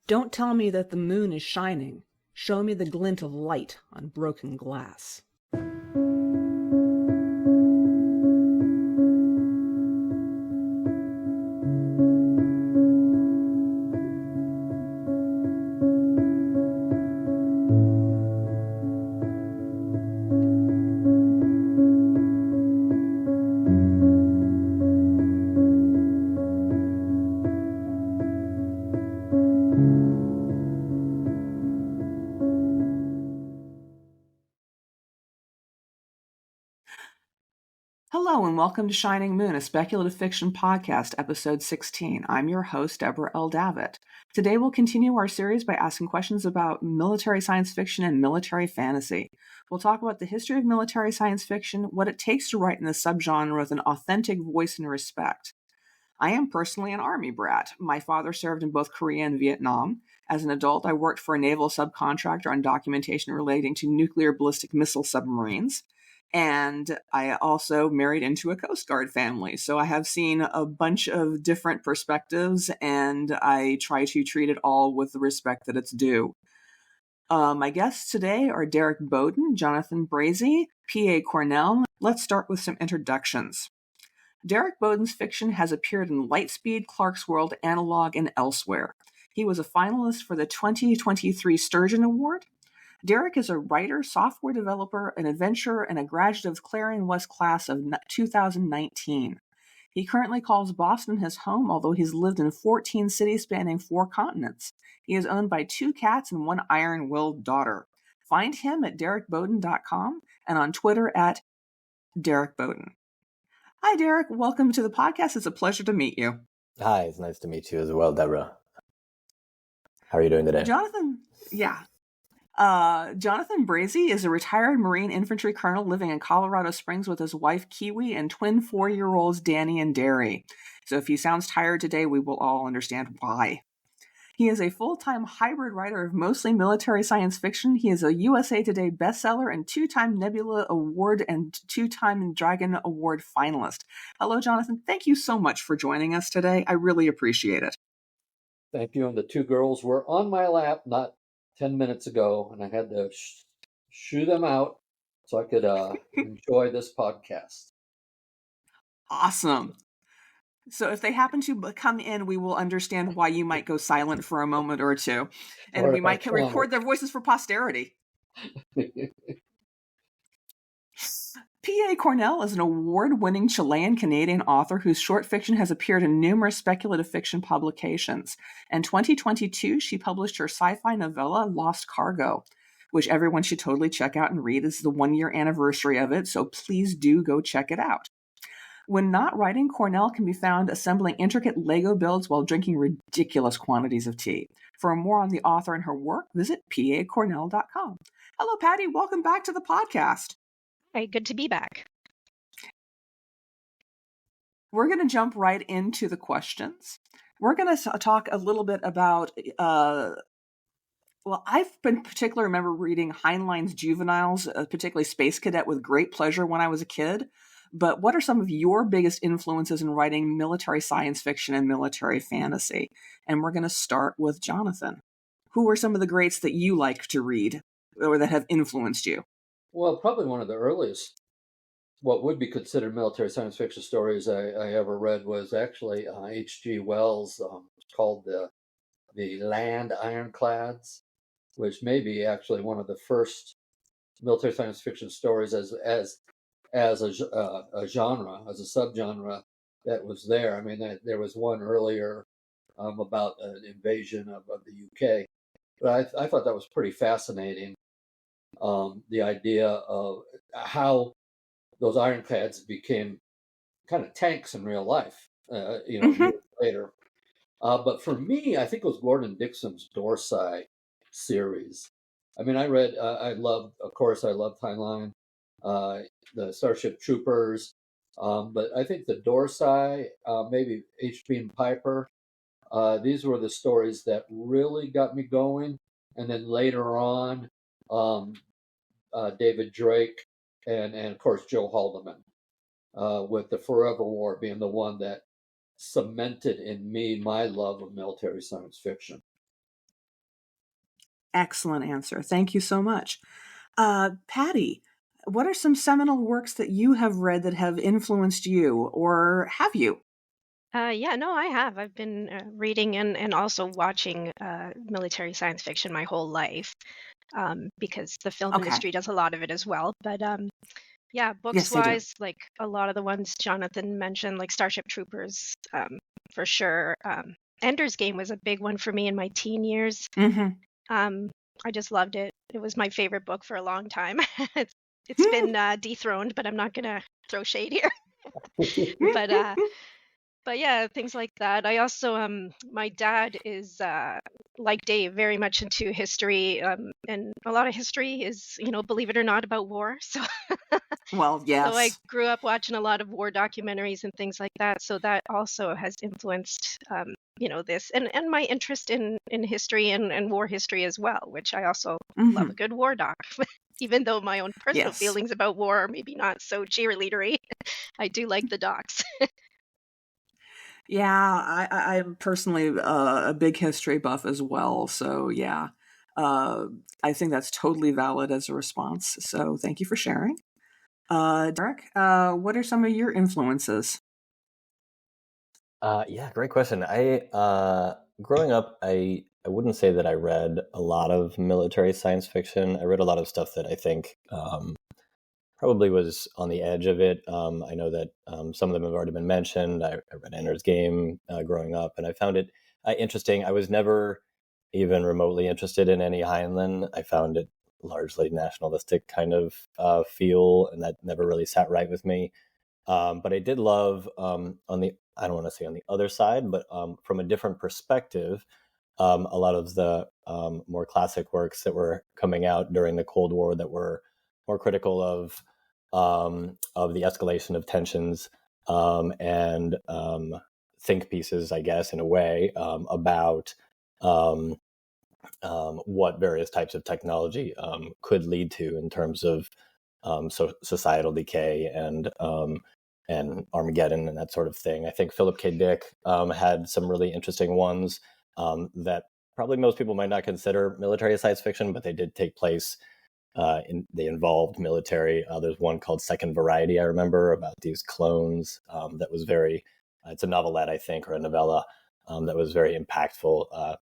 Don't tell me that the moon is shining. Show me the glint of light on broken glass. Hello and welcome to Shining Moon, a speculative fiction podcast, episode 16. I'm your host, Deborah L. Davitt. Today we'll continue our series by asking questions about military science fiction and military fantasy. We'll talk about the history of military science fiction, what it takes to write in the subgenre with an authentic voice and respect. I am personally an Army brat. My father served in both Korea and Vietnam. As an adult, I worked for a naval subcontractor on documentation relating to nuclear ballistic missile submarines. And I also married into a Coast Guard family. So I have seen a bunch of different perspectives, and I try to treat it all with the respect that it's due. My guests today are Derek Bowden, Jonathan Brazee, P.A. Cornell. Let's start with some introductions. Derek Bowden's fiction has appeared in Lightspeed, Clark's World, Analog, and elsewhere. He was a finalist for the 2023 Sturgeon Award. Derek is a writer, software developer, an adventurer, and a graduate of Clarion West class of 2019. He currently calls Boston his home, although he's lived in 14 cities spanning 4 continents. He is owned by 2 cats and 1 iron-willed daughter. Find him at derekbowden.com and on Twitter at Derek Bowden. Hi, Derek. Welcome to the podcast. It's a pleasure to meet you. Hi, it's nice to meet you as well, Deborah. How are you doing today? Jonathan Brazee is a retired Marine infantry colonel living in Colorado Springs with his wife Kiwi and twin 4-year-olds Danny and Derry. So if he sounds tired today, we will all understand why. He is a full-time hybrid writer of mostly military science fiction. He is a USA Today bestseller and 2-time Nebula Award and 2-time Dragon Award finalist. Hello, Jonathan. Thank you so much for joining us today. I really appreciate it. Thank you. And the 2 girls were on my lap not 10 minutes ago, and I had to shoo them out so I could enjoy this podcast. Awesome. So if they happen to come in, we will understand why you might go silent for a moment or two, and we might record their voices for posterity. P.A. Cornell is an award-winning Chilean-Canadian author whose short fiction has appeared in numerous speculative fiction publications. In 2022, she published her sci-fi novella, Lost Cargo, which everyone should totally check out and read. It's the 1-year anniversary of it, so please do go check it out. When not writing, Cornell can be found assembling intricate Lego builds while drinking ridiculous quantities of tea. For more on the author and her work, visit pacornell.com. Hello, Patty. Welcome back to the podcast. Hi, good to be back. We're going to jump right into the questions. We're going to talk a little bit about, I've been particularly remember reading Heinlein's Juveniles, particularly Space Cadet, with great pleasure when I was a kid. But what are some of your biggest influences in writing military science fiction and military fantasy? And we're going to start with Jonathan. Who are some of the greats that you like to read or that have influenced you? Well, probably one of the earliest, what would be considered military science fiction stories I ever read was actually H.G. Wells. It's called the Land Ironclads, which may be actually one of the first military science fiction stories as a genre, as a subgenre that was there. I mean, there was one earlier about an invasion of the UK, but I thought that was pretty fascinating. The idea of how those ironclads became kind of tanks in real life, years later. But for me, I think it was Gordon Dixon's Dorsai series. I mean, I loved Heinlein, the Starship Troopers, but I think the Dorsai, maybe H.B. and Piper, these were the stories that really got me going. And then later on, David Drake and of course Joe Haldeman, with the Forever War being the one that cemented in me my love of military science fiction. Excellent answer. Thank you so much. Patty, what are some seminal works that you have read that have influenced you, or have you? Yeah, no, I have. I've been reading and also watching military science fiction my whole life because the film Okay. industry does a lot of it as well. But yeah, Yes, books they do. wise, like a lot of the ones Jonathan mentioned, like Starship Troopers, for sure. Ender's Game was a big one for me in my teen years. Mm-hmm. Um, I just loved it. It was my favorite book for a long time. It's been dethroned, but I'm not gonna throw shade here. But yeah, things like that. I also my dad is like Dave, very much into history, and a lot of history is, believe it or not, about war. So Well, so I yes. grew up watching a lot of war documentaries and things like that. So that also has influenced this and my interest in history and war history as well, which I also love Mm-hmm. a good war doc. Even though my own personal Yes. feelings about war are maybe not so cheerleadery, I do like the docs. Yeah, I'm personally a big history buff as well. So, yeah, uh, I think that's totally valid as a response. So, thank you for sharing. Derek, what are some of your influences? Yeah, great question. Growing up, I wouldn't say that I read a lot of military science fiction. I read a lot of stuff that I think probably was on the edge of it. I know that some of them have already been mentioned. I read Ender's Game growing up, and I found it interesting. I was never even remotely interested in any Heinlein. I found it largely nationalistic kind of feel, and that never really sat right with me. But I did love on the, I don't want to say on the other side, but from a different perspective, a lot of the more classic works that were coming out during the Cold War that were more critical of the escalation of tensions and think pieces, I guess, in a way, about um, what various types of technology could lead to in terms of societal decay and Armageddon and that sort of thing. I think Philip K. Dick had some really interesting ones that probably most people might not consider military science fiction, but they did take place. They involved military. There's one called Second Variety, I remember, about these clones that was very, it's a novelette, I think, or a novella that was very impactful.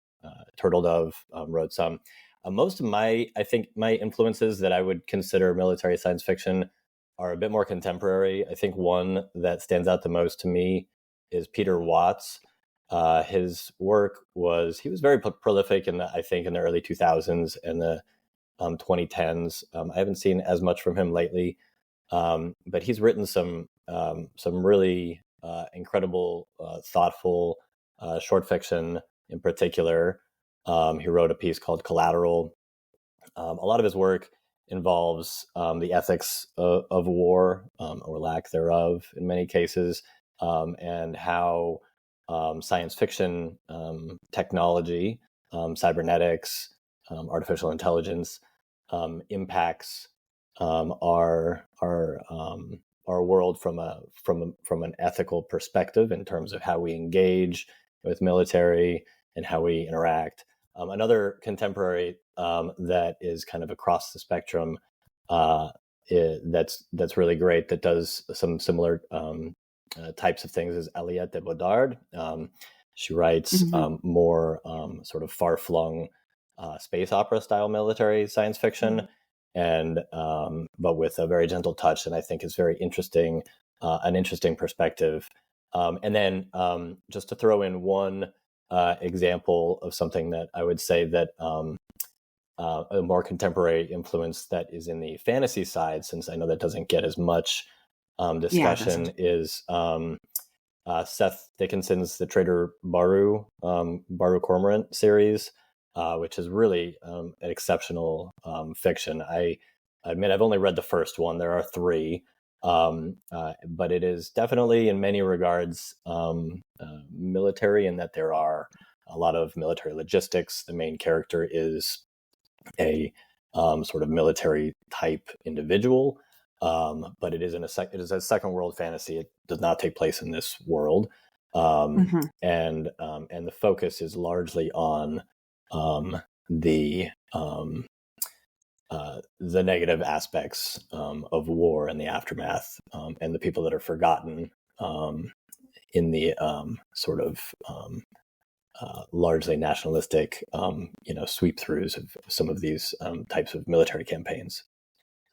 Turtle Dove wrote some. Most of I think my influences that I would consider military science fiction are a bit more contemporary. I think one that stands out the most to me is Peter Watts. His work he was very prolific I think in the early 2000s and the 2010s. I haven't seen as much from him lately, but he's written some really incredible, thoughtful short fiction in particular. He wrote a piece called Collateral. A lot of his work involves the ethics of war or lack thereof in many cases, and how science fiction technology, cybernetics, artificial intelligence impacts our world from an ethical perspective in terms of how we engage with military and how we interact. Another contemporary that is kind of across the spectrum that's really great that does some similar types of things is Aliette de Bodard. She writes Mm-hmm. more sort of far-flung space opera style military science fiction, and but with a very gentle touch, and I think is very interesting, an interesting perspective. And then just to throw in one example of something that I would say that a more contemporary influence that is in the fantasy side, since I know that doesn't get as much discussion, is Seth Dickinson's The Traitor Baru Cormorant series, which is really an exceptional fiction. I admit I've only read the first one. There are three, but it is definitely in many regards military in that there are a lot of military logistics. The main character is a sort of military type individual, but it is it is a second world fantasy. It does not take place in this world, and the focus is largely on the the negative aspects of war and the aftermath, and the people that are forgotten in the sort of largely nationalistic, sweep-throughs of some of these types of military campaigns.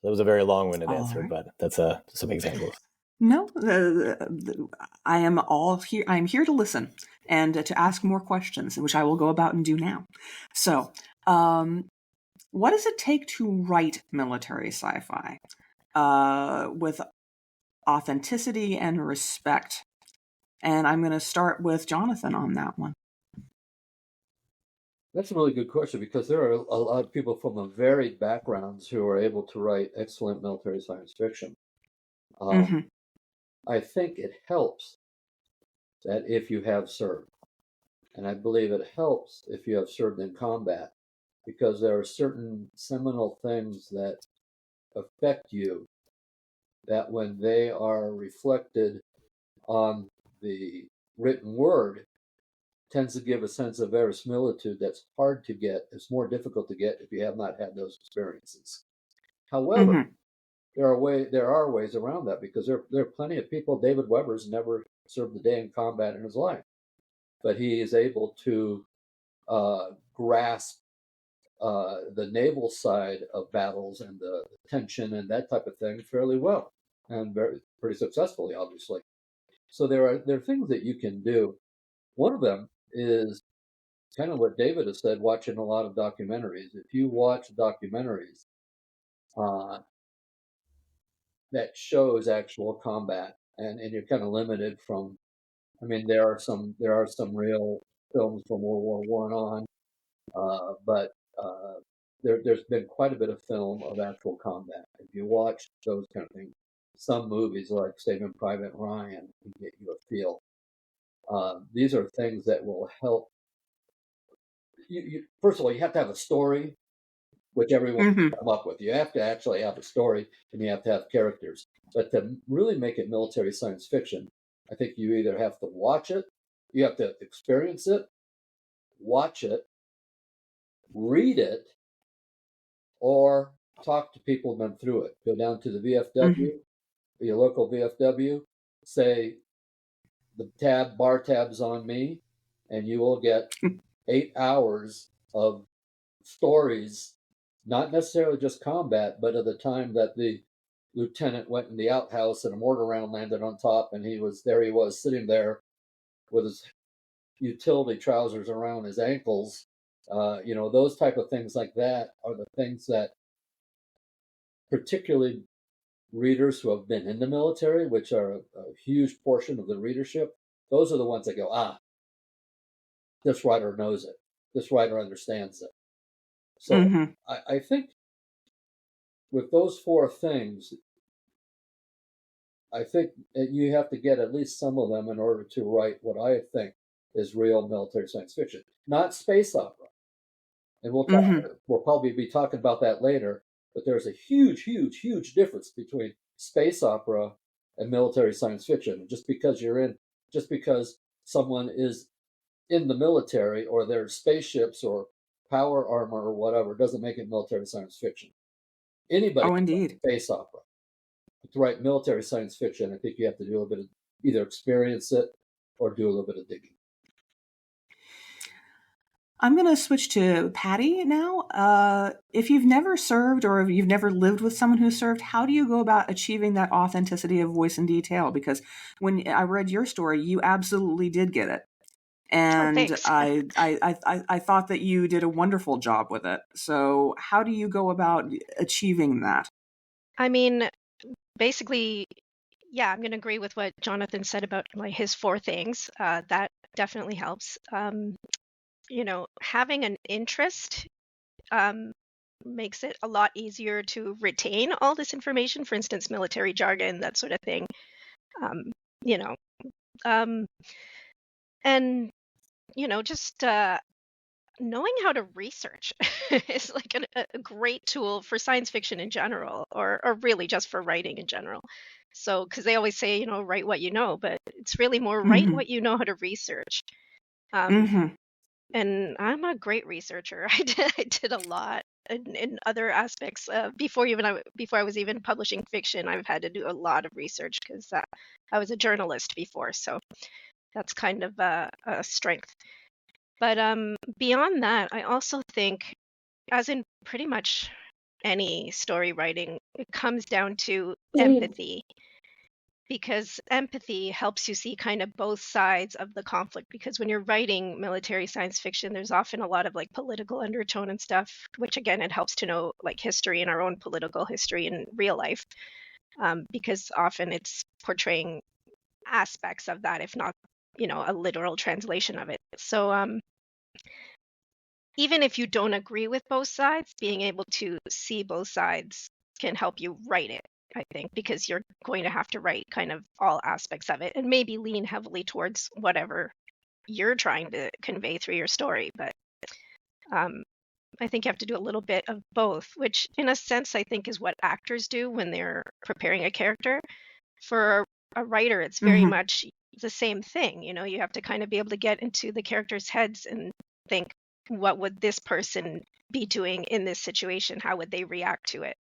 That was a very long-winded answer, but that's some examples. No, I am all here. I'm here to listen and to ask more questions, which I will go about and do now. So, what does it take to write military sci-fi with authenticity and respect? And I'm going to start with Jonathan on that one. That's a really good question, because there are a lot of people from varied backgrounds who are able to write excellent military science fiction. I think it helps that if you have served, and I believe it helps if you have served in combat, because there are certain seminal things that affect you that when they are reflected on the written word tends to give a sense of verisimilitude that's hard to get. It's more difficult to get if you have not had those experiences. However, there are ways around that, because there are plenty of people. David Weber's never served a day in combat in his life, but he is able to grasp the naval side of battles and the tension and that type of thing fairly well, and pretty successfully, obviously. So there are things that you can do. One of them is kind of what David has said, watching a lot of documentaries. If you watch documentaries that shows actual combat, and you're kind of limited from, I mean, there are some real films from World War I on, but there's been quite a bit of film of actual combat. If you watch those kind of things, some movies like Saving Private Ryan can get you a feel. These are things that will help. First of all, you have to have a story, which everyone can come up with. You have to actually have a story, and you have to have characters. But to really make it military science fiction, I think you either have to watch it, you have to experience it, watch it, read it, or talk to people who've been through it. Go down to the VFW, your local VFW, say the bar tab's on me, and you will get 8 hours of stories, not necessarily just combat, but of the time that the lieutenant went in the outhouse and a mortar round landed on top, and he was sitting there with his utility trousers around his ankles. Those type of things like that are the things that particularly readers who have been in the military, which are a huge portion of the readership, those are the ones that go, this writer knows it. This writer understands it. So I think with those four things, I think you have to get at least some of them in order to write what I think is real military science fiction, not space opera. And we'll probably be talking about that later, but there's a huge, huge, huge difference between space opera and military science fiction. Just because someone is in the military, or there's spaceships or power armor or whatever, doesn't make it military science fiction. Anybody can write space opera. But to write military science fiction, I think you have to do a little bit of either experience it or do a little bit of digging. I'm going to switch to Patty now. If you've never served, or if you've never lived with someone who served, how do you go about achieving that authenticity of voice and detail? Because when I read your story, you absolutely did get it. And I thought that you did a wonderful job with it. So how do you go about achieving that? I mean, basically, yeah, I'm going to agree with what Jonathan said about his four things. That definitely helps. Having an interest makes it a lot easier to retain all this information. For instance, military jargon, that sort of thing. Just knowing how to research is like a great tool for science fiction in general, or really just for writing in general. So, because they always say, write what you know, but it's really more write what you know how to research. And I'm a great researcher. I did a lot in other aspects. Before I was even publishing fiction, I've had to do a lot of research because I was a journalist before, so that's kind of a strength. But beyond that, I also think, as in pretty much any story writing, it comes down to empathy, because empathy helps you see kind of both sides of the conflict. Because when you're writing military science fiction, there's often a lot of like political undertone and stuff, which again, it helps to know like history and our own political history in real life, because often it's portraying aspects of that, if not, a literal translation of it. So even if you don't agree with both sides, being able to see both sides can help you write it, I think, because you're going to have to write kind of all aspects of it and maybe lean heavily towards whatever you're trying to convey through your story. But I think you have to do a little bit of both, which in a sense, I think is what actors do when they're preparing a character. For a writer, it's very much the same thing. You have to kind of be able to get into the characters' heads and think, what would this person be doing in this situation? How would they react to it?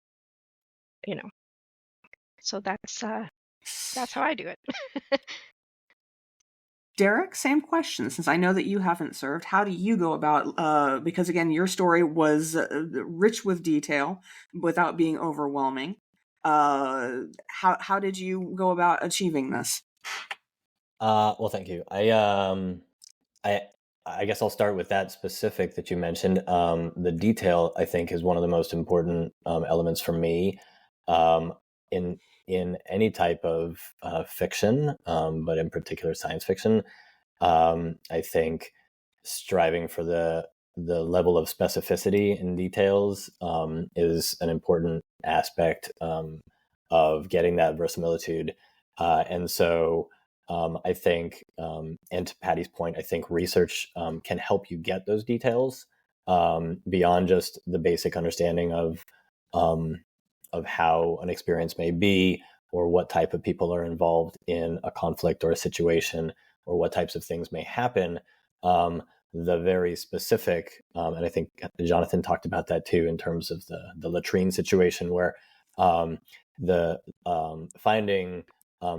So that's how I do it. Derek, same question. Since I know that you haven't served, how do you go about, because again, your story was rich with detail without being overwhelming. How did you go about achieving this? Well, thank you. I guess I'll start with that specific that you mentioned. The detail, I think, is one of the most important elements for me in any type of fiction, but in particular science fiction. I think striving for the level of specificity in details is an important aspect of getting that verisimilitude. And so I think, and to Patty's point, I think research can help you get those details beyond just the basic understanding of how an experience may be, or what type of people are involved in a conflict or a situation, or what types of things may happen. The very specific, and I think Jonathan talked about that too, in terms of the latrine situation, where the finding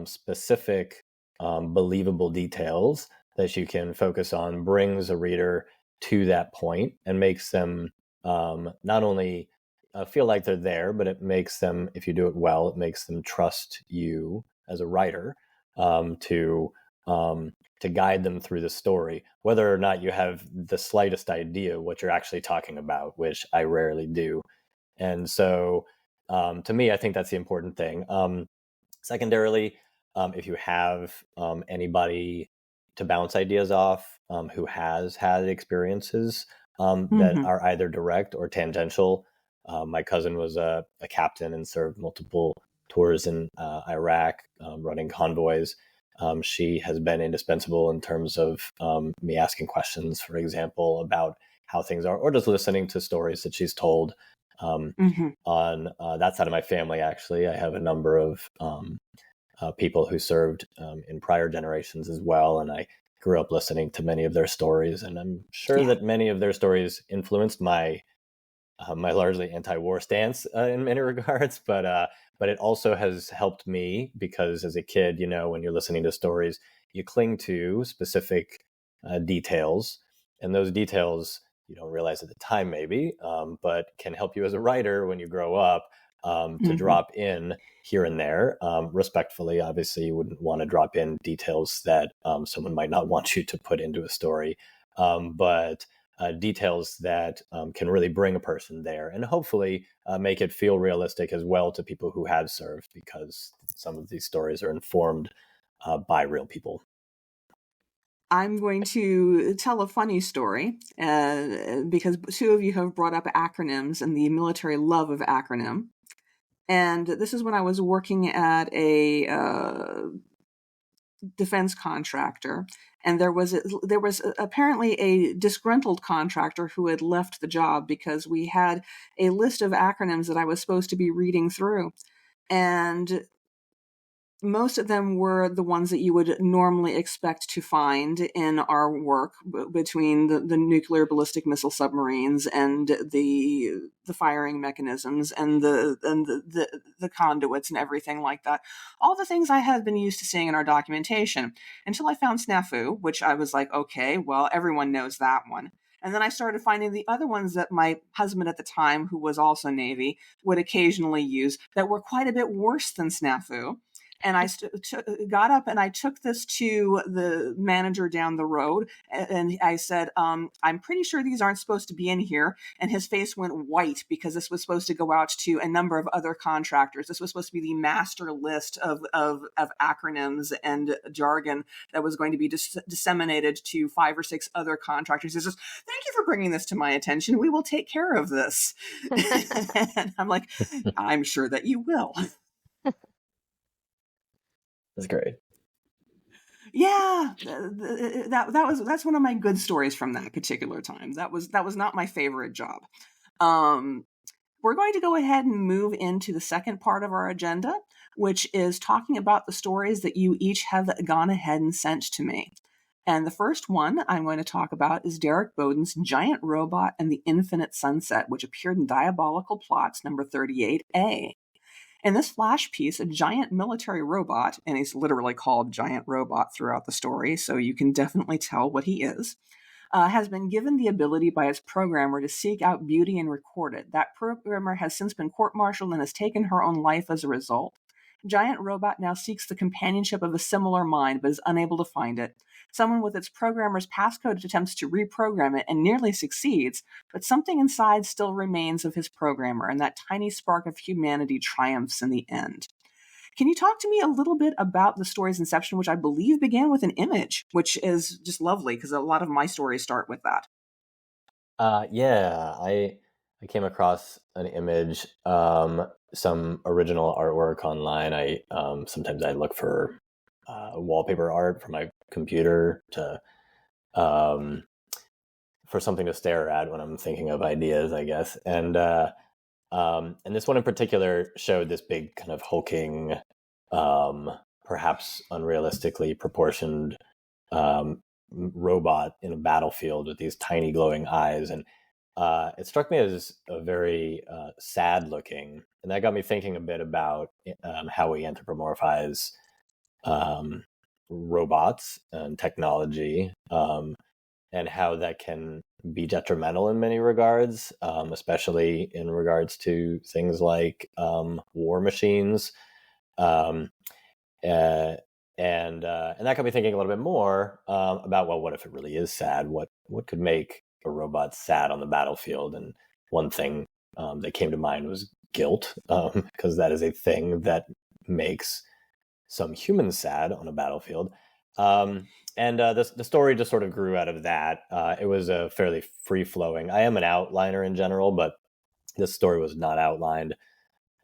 specific believable details that you can focus on brings a reader to that point and makes them not only feel like they're there, but it makes them, if you do it well, it makes them trust you as a writer to guide them through the story, whether or not you have the slightest idea what you're actually talking about, which I rarely do. And so to me, I think that's the important thing. Secondarily, if you have anybody to bounce ideas off who has had experiences that are either direct or tangential. My cousin was a captain and served multiple tours in Iraq, running convoys. She has been indispensable in terms of me asking questions, for example, about how things are, or just listening to stories that she's told. On that side of my family, actually, I have a number of people who served in prior generations as well, and I grew up listening to many of their stories, and I'm sure that many of their stories influenced my largely anti-war stance in many regards, but it also has helped me because as a kid, when you're listening to stories, you cling to specific details, and those details you don't realize at the time maybe, but can help you as a writer when you grow up to drop in here and there. Respectfully, obviously, you wouldn't want to drop in details that someone might not want you to put into a story, but details that can really bring a person there and hopefully make it feel realistic as well to people who have served, because some of these stories are informed by real people. I'm going to tell a funny story because two of you have brought up acronyms and the military love of acronym. And this is when I was working at a defense contractor, and there was apparently a disgruntled contractor who had left the job because we had a list of acronyms that I was supposed to be reading through. And most of them were the ones that you would normally expect to find in our work between the nuclear ballistic missile submarines and the firing mechanisms and the conduits and everything like that. All the things I had been used to seeing in our documentation until I found Snafu, which I was like, okay, well, everyone knows that one. And then I started finding the other ones that my husband at the time, who was also Navy, would occasionally use that were quite a bit worse than Snafu. And I got up and I took this to the manager down the road. And I said, I'm pretty sure these aren't supposed to be in here. And his face went white because this was supposed to go out to a number of other contractors. This was supposed to be the master list of acronyms and jargon that was going to be disseminated to 5 or 6 other contractors. He says, thank you for bringing this to my attention. We will take care of this. And I'm like, I'm sure that you will. That's great. Yeah, that's one of my good stories from that particular time. That was not my favorite job. We're going to go ahead and move into the second part of our agenda, which is talking about the stories that you each have gone ahead and sent to me. And the first one I'm going to talk about is Derek Bowden's Giant Robot and the Infinite Sunset, which appeared in Diabolical Plots number 38A. In this flash piece, a giant military robot, and he's literally called Giant Robot throughout the story, so you can definitely tell what he is, has been given the ability by its programmer to seek out beauty and record it. That programmer has since been court-martialed and has taken her own life as a result. Giant Robot now seeks the companionship of a similar mind, but is unable to find it. Someone with its programmer's passcode attempts to reprogram it and nearly succeeds, but something inside still remains of his programmer, and that tiny spark of humanity triumphs in the end. Can you talk to me a little bit about the story's inception, which I believe began with an image, which is just lovely because a lot of my stories start with that. Yeah, I came across an image, some original artwork online. Sometimes I look for wallpaper art for my computer to for something to stare at when I'm thinking of ideas, I guess. And this one in particular showed this big kind of hulking, perhaps unrealistically proportioned robot in a battlefield with these tiny glowing eyes. And it struck me as a very sad looking. And that got me thinking a bit about how we anthropomorphize robots and technology, and how that can be detrimental in many regards, especially in regards to things like war machines. And that got me thinking a little bit more about, well, what if it really is sad? What could make a robot sad on the battlefield? And one thing that came to mind was guilt, because that is a thing that makes some humans sad on a battlefield. The story just sort of grew out of that. It was a fairly free-flowing. I am an outliner in general, but this story was not outlined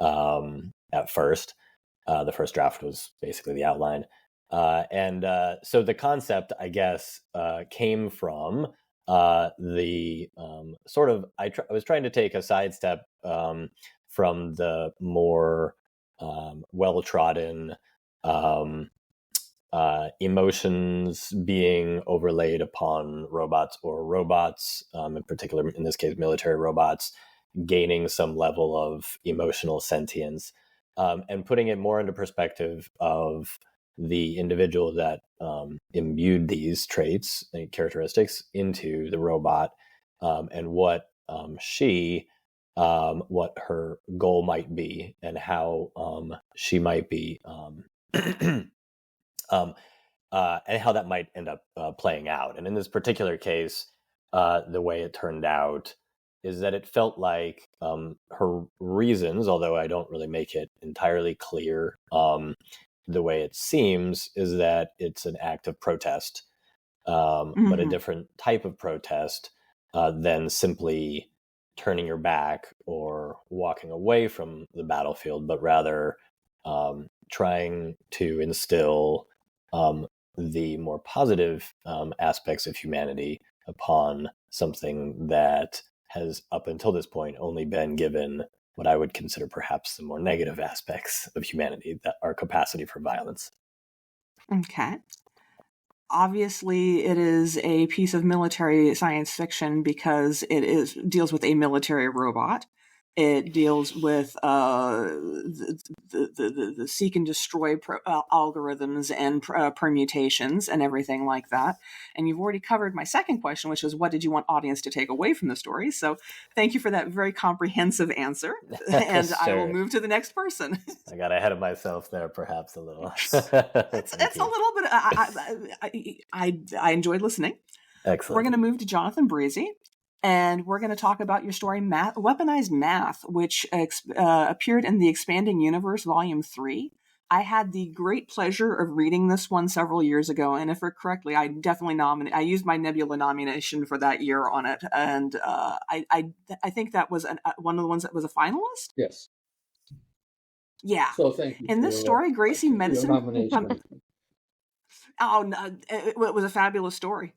at first. The first draft was basically the outline. So the concept, I guess, came from the sort of, I was trying to take a sidestep from the more well-trodden emotions being overlaid upon robots, or robots, in particular, in this case, military robots, gaining some level of emotional sentience, and putting it more into perspective of the individual that imbued these traits and characteristics into the robot, and what what her goal might be, and how she might be and how that might end up playing out. And in this particular case, the way it turned out is that it felt like her reasons, although I don't really make it entirely clear, the way it seems is that it's an act of protest, but a different type of protest than simply turning your back or walking away from the battlefield, but rather trying to instill the more positive aspects of humanity upon something that has up until this point only been given what I would consider perhaps the more negative aspects of humanity, that our capacity for violence. Okay. Obviously, it is a piece of military science fiction because deals with a military robot. It deals with the seek and destroy algorithms and permutations and everything like that. And you've already covered my second question, which is what did you want audience to take away from the story? So thank you for that very comprehensive answer. And Sure. I will move to the next person. I got ahead of myself there, perhaps a little. It's a little bit. I enjoyed listening. Excellent. We're going to move to Jonathan Brazee, and we're going to talk about your story, Weaponized Math, which appeared in the Expanding Universe, Volume 3. I had the great pleasure of reading this one several years ago, and if I correctly, I definitely I used my Nebula nomination for that year on it, and I think that was one of the ones that was a finalist. Yes. Yeah. So thank you. In this story, Gracie Medicine. Nomination. Oh, no, it was a fabulous story.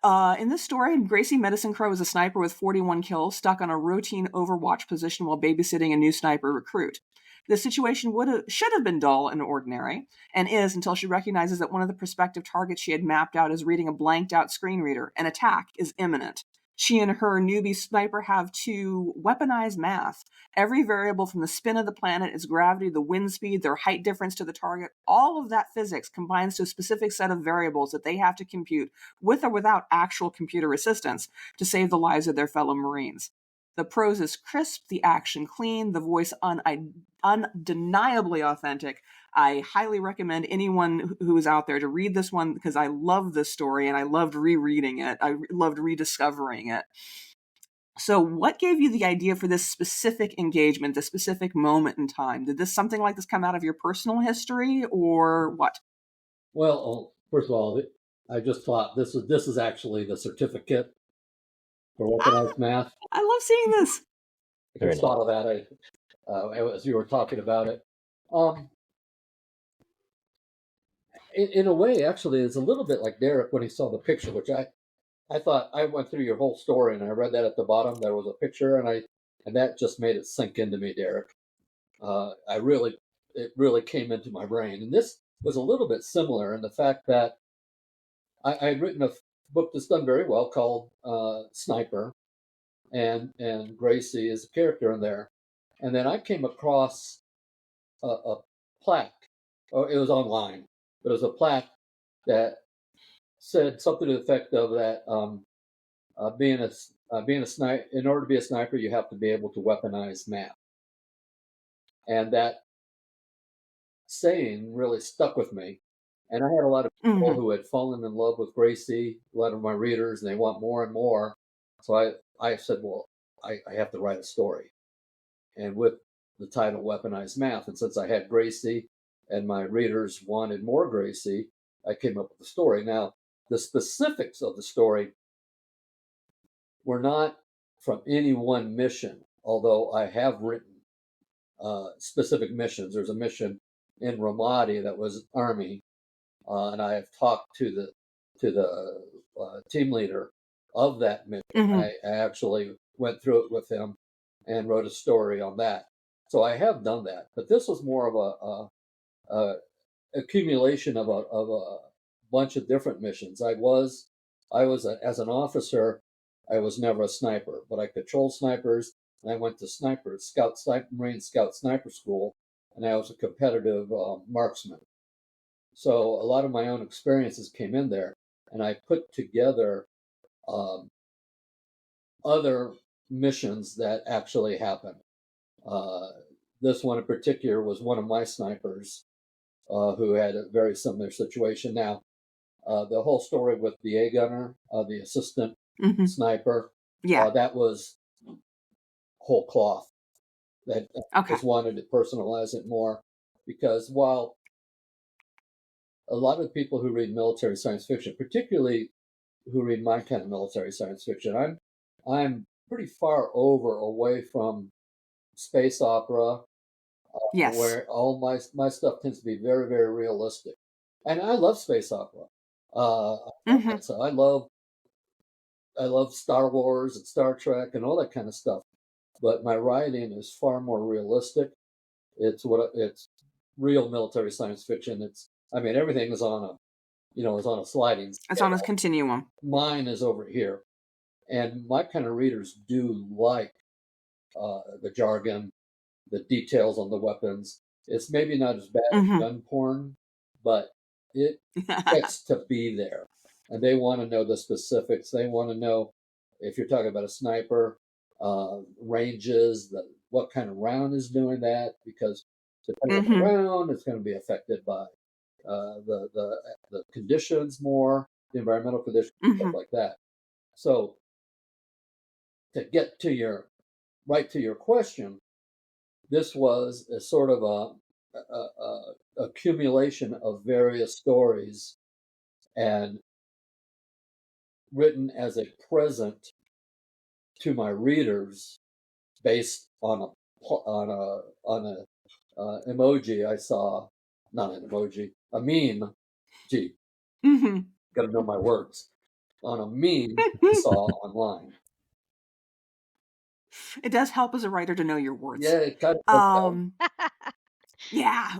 In this story, Gracie Medicine Crow is a sniper with 41 kills, stuck on a routine Overwatch position while babysitting a new sniper recruit. The situation should have been dull and ordinary, and is until she recognizes that one of the prospective targets she had mapped out is reading a blanked-out screen reader. An attack is imminent. She and her newbie sniper have to weaponize math. Every variable from the spin of the planet, its gravity, the wind speed, their height difference to the target, all of that physics combines to a specific set of variables that they have to compute with or without actual computer assistance to save the lives of their fellow Marines. The prose is crisp, the action clean, the voice undeniably authentic. I highly recommend anyone who is out there to read this one because I love this story and I loved rereading it. I loved rediscovering it. So what gave you the idea for this specific engagement, this specific moment in time? Did something like this come out of your personal history or what? Well, first of all, I just thought this is actually the certificate for weaponized math. I love seeing this. I just thought of that as you were talking about it. In a way, actually, it's a little bit like Derek when he saw the picture, which I thought I went through your whole story and I read that at the bottom. There was a picture, and that just made it sink into me, Derek. It really came into my brain, and this was a little bit similar in the fact that I'd written a book that's done very well called Sniper, and Gracie is a character in there, and then I came across a plaque. Oh, it was online, but it was a plaque that said something to the effect of that being a sniper, in order to be a sniper, you have to be able to weaponize math, and that saying really stuck with me. And I had a lot of people who had fallen in love with Gracie, a lot of my readers, and they want more and more. So I said, well, I have to write a story, and with the title Weaponized Math. And since I had Gracie and my readers wanted more Gracie, I came up with the story. Now, the specifics of the story were not from any one mission, although I have written specific missions. There's a mission in Ramadi that was Army, and I have talked to the team leader of that mission. I actually went through it with him and wrote a story on that. So I have done that, but this was more of a accumulation of a bunch of different missions. I was as an officer, I was never a sniper, but I controlled snipers, and I went to Marine Scout Sniper School, and I was a competitive marksman. So a lot of my own experiences came in there, and I put together other missions that actually happened. This one in particular was one of my snipers who had a very similar situation. Now, the whole story with the A gunner, the assistant sniper, that was whole cloth. That just wanted to personalize it more, because while a lot of people who read military science fiction, particularly who read my kind of military science fiction, I'm pretty far away from space opera, where all my stuff tends to be very, very realistic. And I love space opera. So I love Star Wars and Star Trek and all that kind of stuff. but my writing is far more realistic. It's real military science fiction. Everything is on a sliding scale. It's on a continuum. Mine is over here, and my kind of readers do like the jargon, the details on the weapons. It's maybe not as bad as gun porn, but it gets to be there. And they want to know the specifics. They want to know if you're talking about a sniper, ranges, what kind of round is doing that, because depending on the round, it's going to be affected by the conditions more, the environmental conditions, stuff like that. So to get to your question, this was a sort of a accumulation of various stories and written as a present to my readers based on a emoji I saw, not an emoji, a meme. Gee, got to know my words. On a meme I saw online. It does help as a writer to know your words. Yeah, it kind of yeah.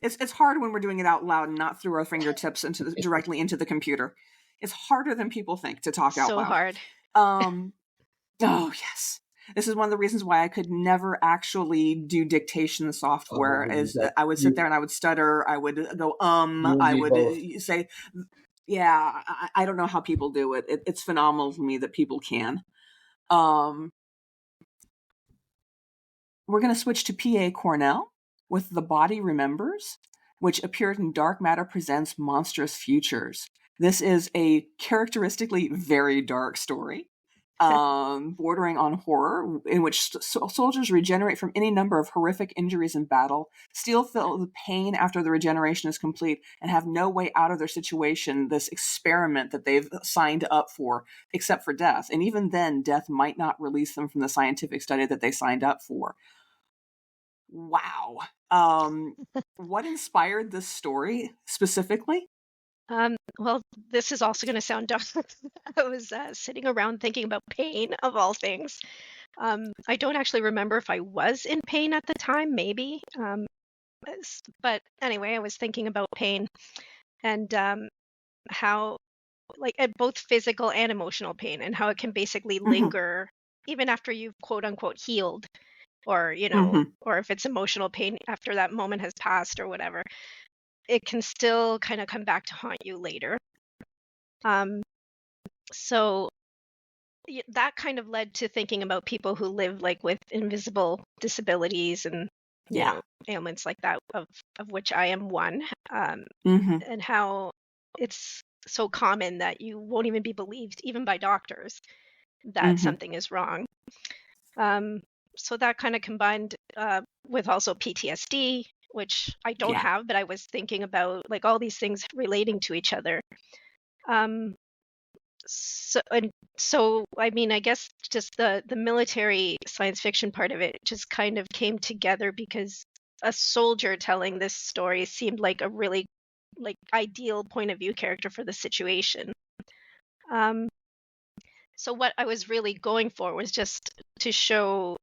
It's hard when we're doing it out loud and not through our fingertips directly into the computer. It's harder than people think to talk out loud. So hard. Oh yes. This is one of the reasons why I could never actually do dictation software. Is I would sit there and I would stutter. I would go I would say, yeah. I don't know how people do it. It's phenomenal to me that people can. We're going to switch to P.A. Cornell with The Body Remembers, which appeared in Dark Matter Presents Monstrous Futures. This is a characteristically very dark story, bordering on horror, in which soldiers regenerate from any number of horrific injuries in battle, still feel the pain after the regeneration is complete, and have no way out of their situation, this experiment that they've signed up for, except for death. And even then, death might not release them from the scientific study that they signed up for. Wow. What inspired this story specifically? Well, this is also going to sound dark. I was sitting around thinking about pain, of all things. I don't actually remember if I was in pain at the time, maybe. But anyway, I was thinking about pain and how, both physical and emotional pain, and how it can basically linger even after you've quote unquote healed, or, or if it's emotional pain after that moment has passed or whatever. It can still kind of come back to haunt you later. So that kind of led to thinking about people who live with invisible disabilities and ailments like that, of which I am one, and how it's so common that you won't even be believed, even by doctors, that something is wrong. So that kind of combined with also PTSD, which I don't have, but I was thinking about all these things relating to each other. So I mean, I guess just the military science fiction part of it just kind of came together because a soldier telling this story seemed like a really ideal point of view character for the situation. So what I was really going for was just to show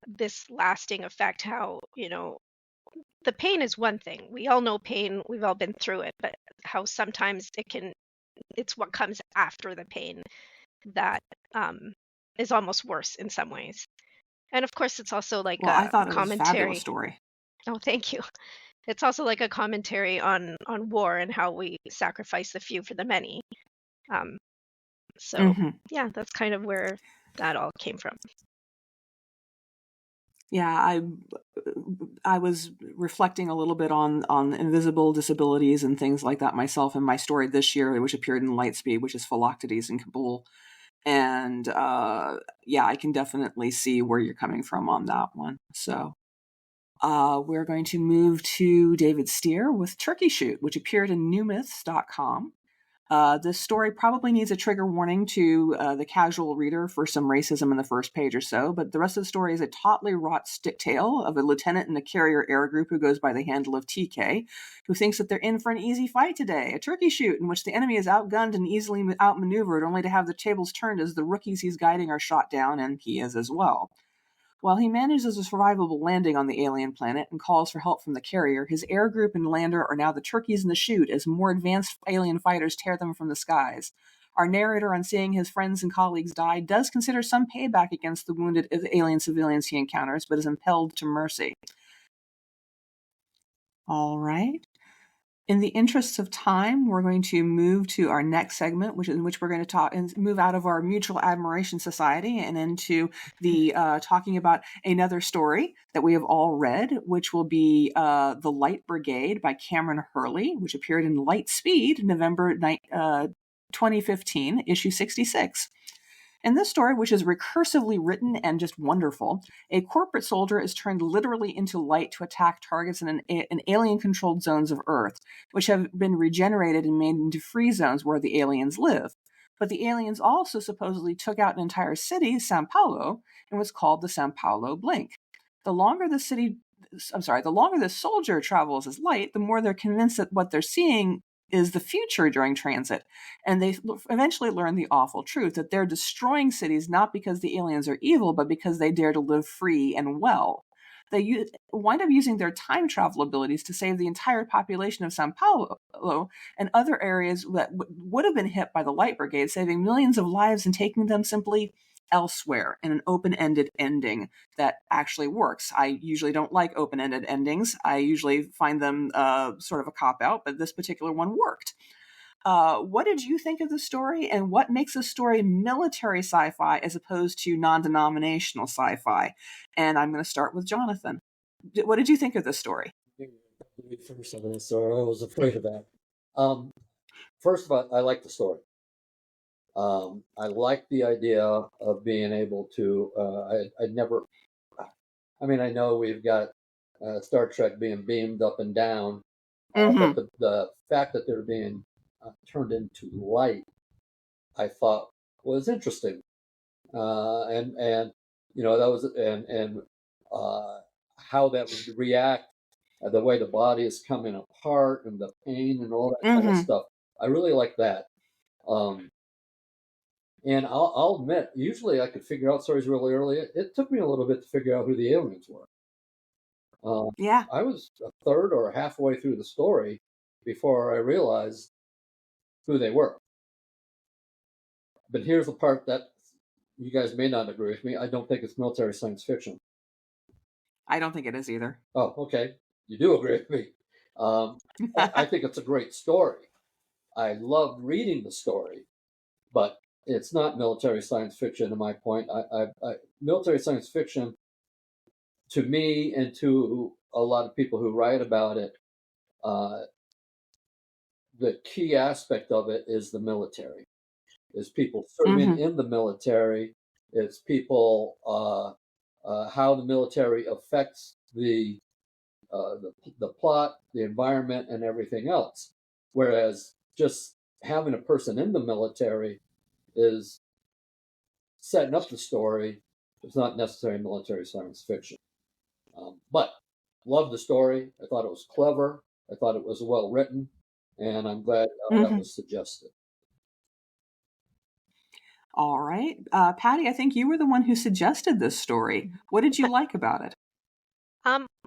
this lasting effect, how, the pain is one thing. We all know pain. We've all been through it, but how sometimes it's what comes after the pain that is almost worse in some ways. And of course, it's also a I thought it was a commentary. fabulous story. Oh, thank you. It's also a commentary on war and how we sacrifice the few for the many. So yeah, that's kind of where that all came from. Yeah, I was reflecting a little bit on invisible disabilities and things like that myself in my story this year, which appeared in Lightspeed, which is Philoctetes in Kabul. And I can definitely see where you're coming from on that one. So we're going to move to David Steer with Turkey Shoot, which appeared in newmyths.com. This story probably needs a trigger warning to the casual reader for some racism in the first page or so, but the rest of the story is a tautly wrought stick tale of a lieutenant in the carrier air group who goes by the handle of TK, who thinks that they're in for an easy fight today, a turkey shoot in which the enemy is outgunned and easily outmaneuvered, only to have the tables turned as the rookies he's guiding are shot down, and he is as well. While he manages a survivable landing on the alien planet and calls for help from the carrier, his air group and lander are now the turkeys in the chute as more advanced alien fighters tear them from the skies. Our narrator, on seeing his friends and colleagues die, does consider some payback against the wounded alien civilians he encounters, but is impelled to mercy. All right. In the interests of time, we're going to move to our next segment, in which we're going to talk and move out of our mutual admiration society and into the talking about another story that we have all read, which will be The Light Brigade by Cameron Hurley, which appeared in Light Speed, November 2015, issue 66. In this story, which is recursively written and just wonderful, a corporate soldier is turned literally into light to attack targets in alien-controlled zones of Earth, which have been regenerated and made into free zones where the aliens live. But the aliens also supposedly took out an entire city, Sao Paulo, and was called the Sao Paulo Blink. The longer the soldier travels as light, the more they're convinced that what they're seeing is the future during transit, and they eventually learn the awful truth that they're destroying cities not because the aliens are evil, but because they dare to live free and well. They wind up using their time travel abilities to save the entire population of Sao Paulo and other areas that would have been hit by the Light Brigade, saving millions of lives and taking them simply elsewhere in an open-ended ending that actually works. I usually don't like open-ended endings. I usually find them sort of a cop-out, but this particular one worked. What did you think of the story, and what makes a story military sci-fi as opposed to non-denominational sci-fi? And I'm going to start with Jonathan. What did you think of this story? First of this story, I was afraid of that. First of all, I like the story. I like the idea of being able to. I know we've got Star Trek being beamed up and down, but the fact that they're being turned into light, I thought was interesting, and that was and how that would react, the way the body is coming apart and the pain and all that kind of stuff. I really like that. And I'll admit, usually I could figure out stories really early. It took me a little bit to figure out who the aliens were. I was a third or halfway through the story before I realized who they were. But here's the part that you guys may not agree with me. I don't think it's military science fiction. I don't think it is either. Oh, okay. You do agree with me. I think it's a great story. I loved reading the story, but it's not military science fiction, to my point. Military science fiction, to me and to a lot of people who write about it, the key aspect of it is the military. Is people serving in the military. It's people how the military affects the plot, the environment, and everything else. Whereas just having a person in the military is setting up the story. It's not necessarily military science fiction. But loved the story. I thought it was clever. I thought it was well written, and I'm glad that was suggested. All right. Patty, I think you were the one who suggested this story. What did you like about it?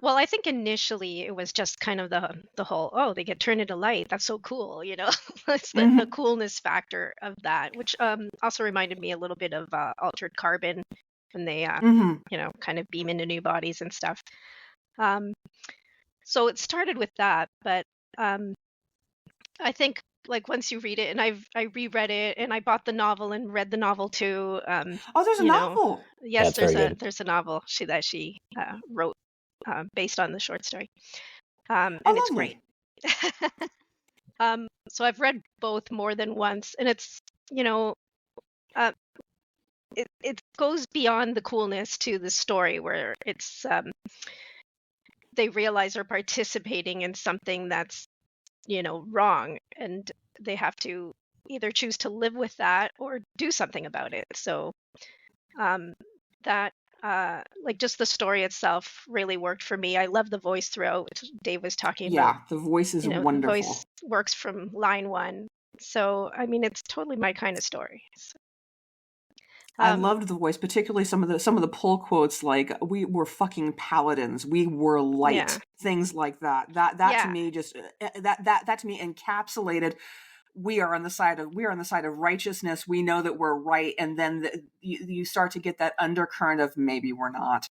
Well, I think initially it was just kind of the whole, they get turned into light. That's so cool, It's the coolness factor of that, which also reminded me a little bit of Altered Carbon when they, kind of beam into new bodies and stuff. So it started with that, but I think like once you read it, and I reread it, and I bought the novel and read the novel too. There's a novel. Yes, there's a novel she wrote based on the short story, and it's great. So I've read both more than once, and it's it goes beyond the coolness to the story where it's they realize they're participating in something that's wrong, and they have to either choose to live with that or do something about it. So that like just the story itself really worked for me. I love the voice throughout. Dave was talking about, Yeah, the voice is the wonderful. voice works from line one. So I mean, it's totally my kind of story. So, I loved the voice, particularly some of the pull quotes like "We were fucking paladins, we were light," yeah, things like that. That to yeah, me just that to me encapsulated. We are on the side of righteousness. We know that we're right, and then you start to get that undercurrent of maybe we're not.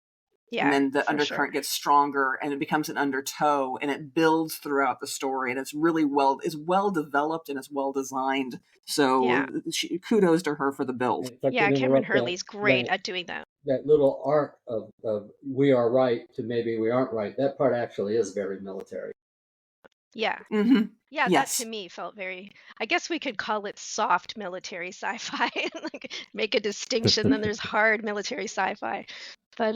And yeah, then the for sure. undercurrent gets stronger and it becomes an undertow and it builds throughout the story, and it's really well developed and it's well designed. So Yeah, kudos to her for the build. If I yeah. could Cameron interrupt Hurley's great at doing that. that little arc of we are right to maybe we aren't right, that part actually is very military. Yeah. Mm-hmm. Yeah, that Yes. to me felt very, I guess we could call it soft military sci-fi. Like make a distinction, then there's hard military sci-fi. But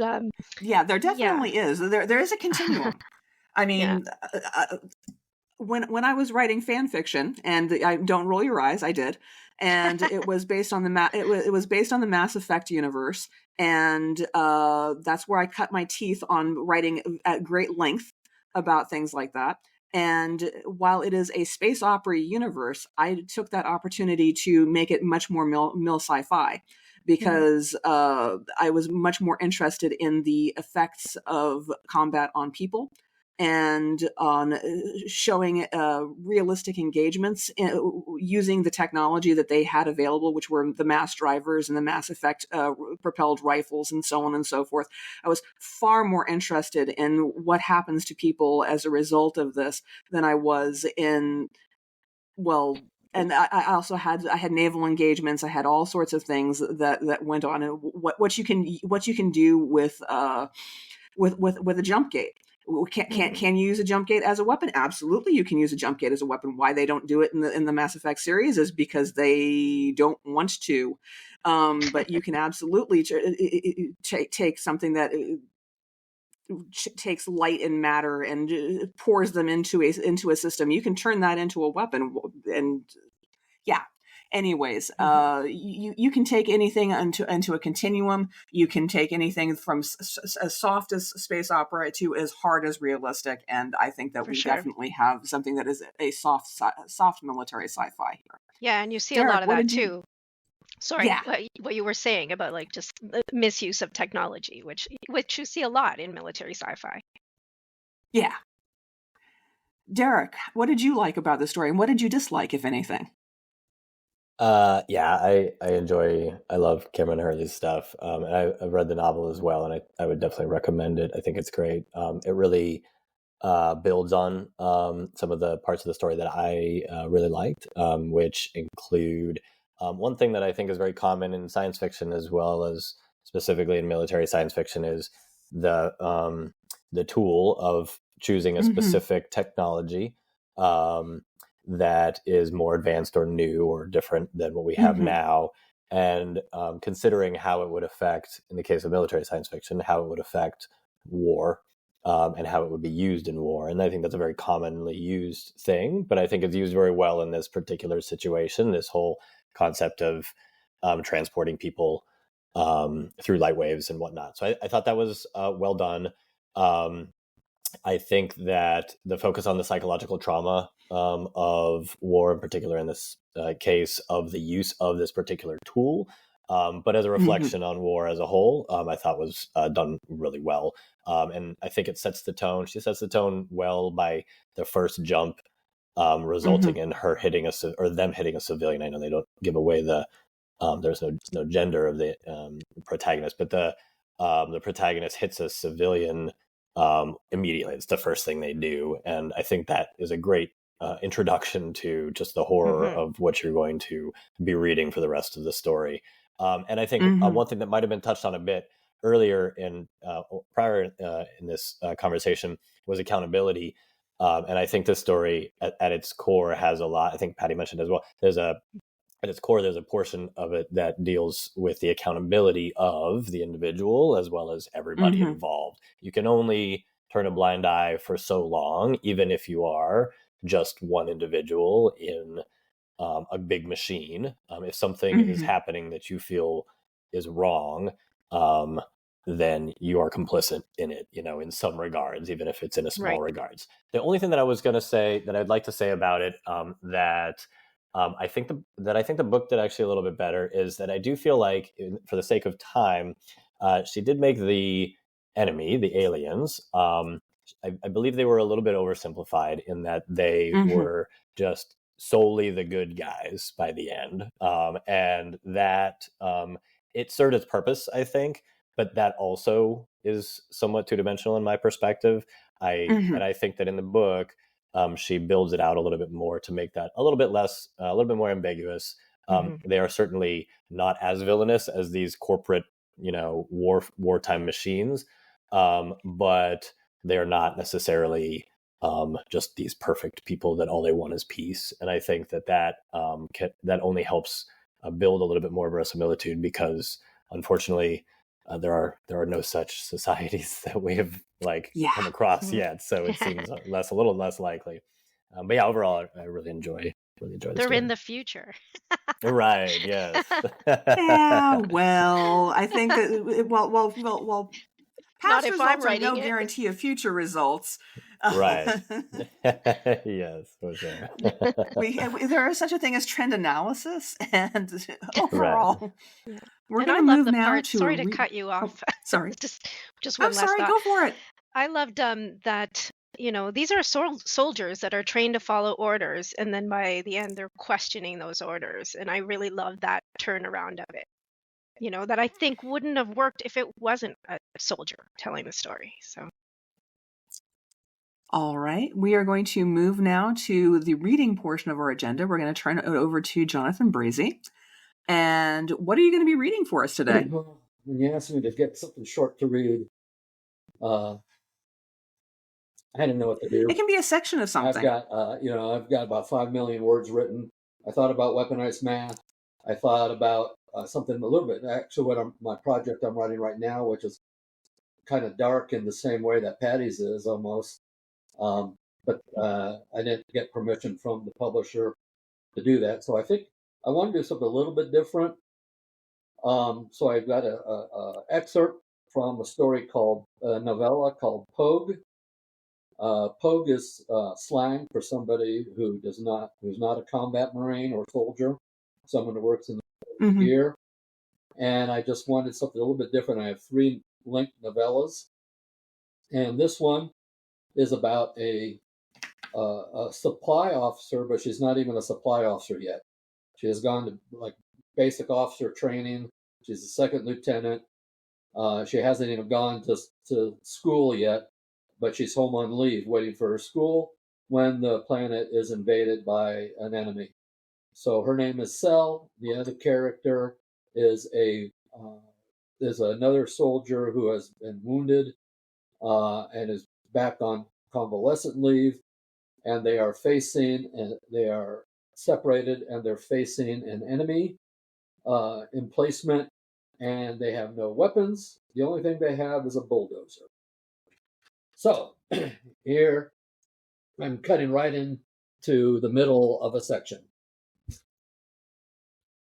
Yeah, there yeah. definitely is. There is a continuum. I Yeah. mean, when I was writing fan fiction, and I don't roll your eyes, I did, and it was based on it was based on the Mass Effect universe, and that's where I cut my teeth on writing at great length about things like that. And while it is a space opera universe, I took that opportunity to make it much more mil sci-fi, because I was much more interested in the effects of combat on people and on showing realistic engagements using the technology that they had available, which were the mass drivers and the Mass Effect propelled rifles and so on and so forth. I was far more interested in what happens to people as a result of this than I was in, well, and I also had naval engagements. I had all sorts of things that went on, and what you can do with a jump gate. Can you use a jump gate as a weapon? Absolutely, you can use a jump gate as a weapon. Why they don't do it in the Mass Effect series is because they don't want to. But you can absolutely take something that takes light and matter and pours them into a system. You can turn that into a weapon, and yeah. Anyways, you can take anything into a continuum. You can take anything from as soft as space opera to as hard as realistic, and I think that For we sure. definitely have something that is a soft military sci-fi here. Yeah, and you see Derek, a lot of what that did you? too. Sorry, Yeah, what you were saying about like just the misuse of technology, which you see a lot in military sci-fi. yeah. Derek, what did you like about the story, and what did you dislike, if anything? Yeah, I love Cameron Hurley's stuff. And I've read the novel as well, and I would definitely recommend it. I think it's great. It really builds on some of the parts of the story that I really liked, which include one thing that I think is very common in science fiction as well as specifically in military science fiction is the tool of choosing a specific technology that is more advanced or new or different than what we have now, and considering how it would affect, in the case of military science fiction, how it would affect war, and how it would be used in war. And I think that's a very commonly used thing, but I think it's used very well in this particular situation, this whole concept of transporting people through light waves and whatnot. So I thought that was well done. I think that the focus on the psychological trauma of war, in particular in this case, of the use of this particular tool, but as a reflection on war as a whole, I thought was done really well. And I think it sets the tone. She sets the tone well by the first jump resulting in her hitting them hitting a civilian. I know they don't give away there's no gender of the protagonist, but the protagonist hits a civilian immediately. It's the first thing they do, and I think that is a great introduction to just the horror of what you're going to be reading for the rest of the story. And I think one thing that might have been touched on a bit earlier prior in this conversation was accountability. And I think this story at its core has a lot. I think Patty mentioned as well. At its core, there's a portion of it that deals with the accountability of the individual as well as everybody involved. You can only turn a blind eye for so long, even if you are just one individual in a big machine. If something is happening that you feel is wrong, then you are complicit in it, in some regards, even if it's in a small regards. The only thing that I was going to say that I'd like to say about it, that I think the book did actually a little bit better, is that I do feel like, for the sake of time, she did make the enemy, the aliens. I believe they were a little bit oversimplified in that they were just solely the good guys by the end, and that it served its purpose, I think, but that also is somewhat two-dimensional in my perspective. And I think that in the book, she builds it out a little bit more to make that a little bit less, a little bit more ambiguous. They are certainly not as villainous as these corporate, wartime machines, but they are not necessarily just these perfect people that all they want is peace. And I think that only helps build a little bit more verisimilitude, because unfortunately there are no such societies that we have come across yet. So it seems a little less likely. But yeah, overall, I really enjoy the They're story. in the future. Right. Yes. Yeah. Well, I think that well. Not Past if I'm results are no writing it. guarantee of future results. Right. Yes, for sure. There is such a thing as trend analysis, and overall, we're And going I to love move the now part. to Sorry to cut you off. Oh, sorry. just one I'm last sorry. thought. Go for it. I loved that these are soldiers that are trained to follow orders, and then by the end they're questioning those orders, and I really love that turnaround of it. That I think wouldn't have worked if it wasn't a soldier telling the story. So. All right. We are going to move now to the reading portion of our agenda. We're going to turn it over to Jonathan Brazee. And what are you going to be reading for us today? Well, when you asked me to get something short to read, I didn't know what to do. It can be a section of something. I've got about 5 million words written. I thought about weaponized math. I thought about something a little bit. Actually, my project I'm writing right now, which is kind of dark in the same way that Patty's is almost. But I didn't get permission from the publisher to do that. So I think I want to do something a little bit different. So I've got a excerpt from a novella called Pogue. Pogue is slang for somebody who's not a combat marine or soldier, someone who works in the gear. And I just wanted something a little bit different. I have 3 linked novellas, and this one is about a supply officer, but she's not even a supply officer yet. She has gone to basic officer training. She's a second lieutenant. She hasn't even gone to school yet, but she's home on leave waiting for her school when the planet is invaded by an enemy. So her name is Cell. The other character is another soldier who has been wounded and is back on convalescent leave, and they are separated, and they're facing an enemy emplacement, and they have no weapons. The only thing they have is a bulldozer. So here I'm cutting right into the middle of a section.